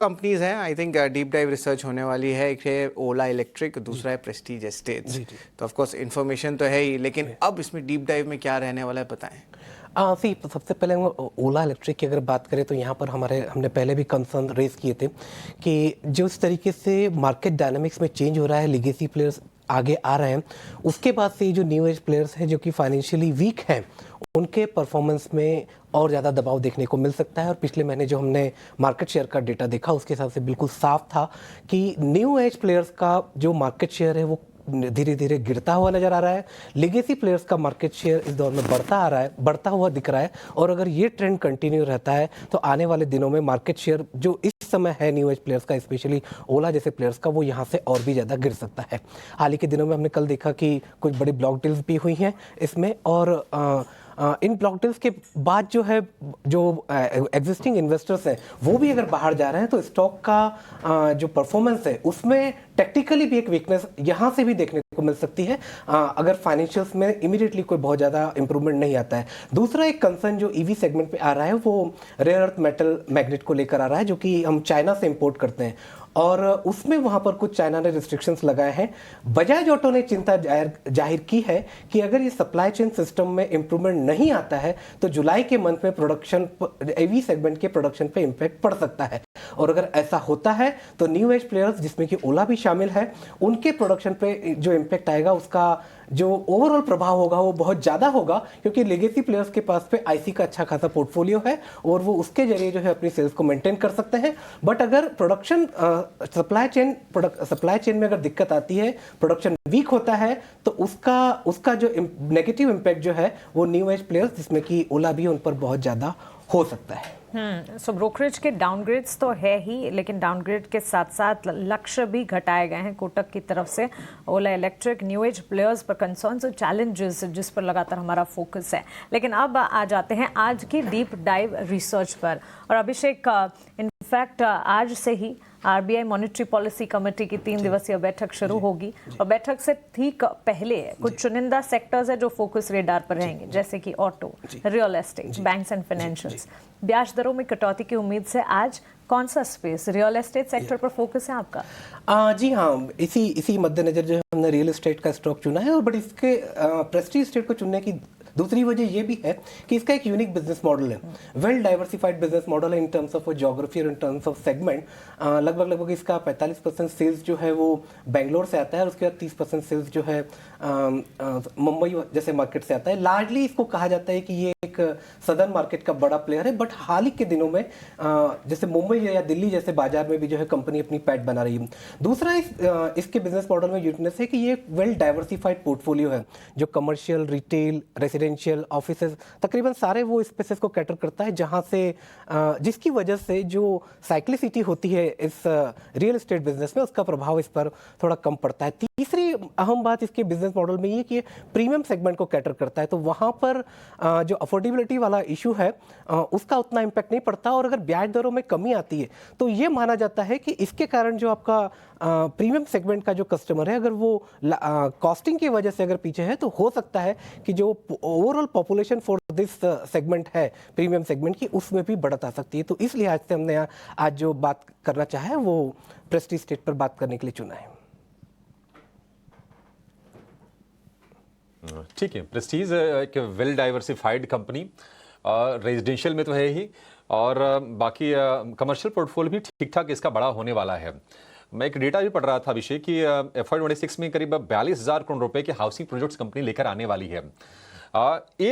Companies हैं I think deep dive research होने वाली है। एक है ओला इलेक्ट्रिक, दूसरा है प्रेस्टीज एस्टेट्स। तो ऑफ कोर्स इन्फॉर्मेशन तो है ही, लेकिन अब इसमें डीप डाइव में क्या रहने वाला है बताएं। सी तो सबसे पहले हम ओला इलेक्ट्रिक की अगर बात करें तो यहाँ पर हमने पहले भी कंसर्न रेज किए थे कि जो इस तरीके से मार्केट डायनामिक्स में चेंज हो रहा है, लेगेसी प्लेयर्स आगे आ रहे हैं, उसके बाद से जो न्यू एज प्लेयर्स हैं जो कि फाइनेंशियली वीक हैं, उनके परफॉर्मेंस में और ज़्यादा दबाव देखने को मिल सकता है। और पिछले महीने जो हमने मार्केट शेयर का डेटा देखा उसके हिसाब से बिल्कुल साफ था कि न्यू एज प्लेयर्स का जो मार्केट शेयर है वो धीरे धीरे गिरता हुआ नजर आ रहा है। लेगेसी प्लेयर्स का मार्केट शेयर इस दौर में बढ़ता हुआ दिख रहा है। और अगर ये ट्रेंड कंटिन्यू रहता है तो आने वाले दिनों में मार्केट शेयर जो इस समय है न्यू एज प्लेयर्स का, स्पेशली ओला जैसे प्लेयर्स का, वो यहाँ से और भी ज़्यादा गिर सकता है। हाल ही के दिनों में हमने कल देखा कि कुछ बड़ी ब्लॉक डील्स भी हुई हैं इसमें, और इन ब्लॉक डील्स के बाद जो एग्जिस्टिंग इन्वेस्टर्स हैं वो भी अगर बाहर जा रहे हैं तो स्टॉक का जो परफॉर्मेंस है उसमें टेक्निकली भी एक वीकनेस यहाँ से भी देखने को मिल सकती है, अगर फाइनेंशियल्स में इमीडिएटली कोई बहुत ज़्यादा इंप्रूवमेंट नहीं आता है। दूसरा एक कंसर्न जो ईवी सेगमेंट पे आ रहा है वो रेयर अर्थ मेटल मैग्नेट को लेकर आ रहा है, जो कि हम चाइना से इंपोर्ट करते हैं, और उसमें वहां पर कुछ चाइना ने रिस्ट्रिक्शंस लगाए हैं। बजाज ऑटो ने चिंता जाहिर की है कि अगर ये सप्लाई चेन सिस्टम में इंप्रूवमेंट नहीं आता है तो जुलाई के मंथ में प्रोडक्शन, एवी सेगमेंट के प्रोडक्शन पे इंपैक्ट पड़ सकता है। और अगर ऐसा होता है तो न्यू एज प्लेयर्स जिसमें कि ओला भी शामिल है, उनके प्रोडक्शन पे जो इंपैक्ट आएगा उसका जो ओवरऑल प्रभाव होगा वो बहुत ज़्यादा होगा, क्योंकि लेगेसी प्लेयर्स के पास पे आईसी का अच्छा खासा पोर्टफोलियो है और वो उसके जरिए जो है अपनी सेल्स को मेंटेन कर सकते हैं। बट अगर प्रोडक्शन सप्लाई चेन में अगर दिक्कत आती है, प्रोडक्शन वीक होता है, तो उसका जो नेगेटिव इम्पैक्ट जो है वो न्यू एज प्लेयर्स जिसमें कि ओला भी उन पर बहुत ज़्यादा हो सकता है। सो ब्रोकरेज के डाउनग्रेड्स तो है ही, लेकिन डाउनग्रेड के साथ साथ लक्ष्य भी घटाए गए हैं कोटक की तरफ से। ओला इलेक्ट्रिक, न्यू एज प्लेयर्स पर कंसर्न्स और चैलेंजेस जिस पर लगातार हमारा फोकस है। लेकिन अब आ जाते हैं आज की डीप डाइव रिसर्च पर। और अभिषेक, इनफैक्ट आज से ही आरबीआई मॉनेटरी पॉलिसी कमेटी की 3 दिवसीय बैठक शुरू होगी, और बैठक से ठीक पहले कुछ चुनिंदा सेक्टर्स है जो फोकस रेडार पर रहेंगे, जैसे कि auto, real estate, banks and financials. ब्याज दरों में कटौती की उम्मीद से आज कौन सा स्पेस, रियल एस्टेट सेक्टर पर फोकस है आपका? जी हाँ, इसी मद्देनजर जो हमने रियल एस्टेट का स्टॉक चुना है। और बट इसके प्रेस्टीज एस्टेट को चुनने की दूसरी वजह ये भी है कि इसका एक यूनिक बिजनेस मॉडल है, वेल डाइवर्सिफाइड बिजनेस मॉडल है इन टर्म्स ऑफ ज्योग्राफी और इन टर्म्स ऑफ सेगमेंट। लगभग इसका 45% सेल्स जो है वो बेंगलोर से आता है, और उसके बाद 30% सेल्स जो है मुंबई जैसे मार्केट से आता है। लार्जली इसको कहा जाता है कि ये एक सदर्न मार्केट का बड़ा प्लेयर है, बट हाल ही के दिनों में जैसे मुंबई या दिल्ली जैसे बाजार में भी जो है कंपनी अपनी पैठ बना रही है। दूसरा इसके बिजनेस मॉडल में यूनिकनेस है कि ये एक वेल डाइवर्सिफाइड पोर्टफोलियो है, जो कमर्शियल, रिटेल, रेसिडेंशियल, ऑफिसेज, तकरीबन सारे वो स्पेसेस को कैटर करता है, जहां से जिसकी वजह से जो साइक्लिसिटी होती है इस रियल एस्टेट बिजनेस में, उसका प्रभाव इस पर थोड़ा कम पड़ता है। तीसरी अहम बात इसके बिजनेस मॉडल में ये कि प्रीमियम सेगमेंट को कैटर करता है, तो वहां पर जो अफोर्डेबिलिटी वाला इशू है उसका उतना इम्पैक्ट नहीं पड़ता। और अगर ब्याज दरों में कमी आती है तो ये माना जाता है कि इसके कारण जो आपका प्रीमियम सेगमेंट का जो कस्टमर है, अगर वो कॉस्टिंग की वजह से अगर पीछे है, तो हो सकता है कि जो overall population for this segment है प्रीमियम सेगमेंट की, उसमें भी बढ़त आ सकती है। तो इस लिहाज से हमने आज जो बात करना चाहे वो प्रेस्टीज एस्टेट पर बात करने के लिए चुना है। ठीक है, प्रेस्टीज एक वेल डाइवर्सिफाइड कंपनी, रेजिडेंशियल में तो है ही, और बाकी कमर्शियल पोर्टफोलियो भी ठीक ठाक इसका बड़ा होने वाला है। मैं एक डेटा भी पढ़ रहा था अभिषेक कि FY 26 में करीब 42,000 करोड़ रुपए के हाउसिंग प्रोजेक्ट्स कंपनी लेकर आने वाली है। एक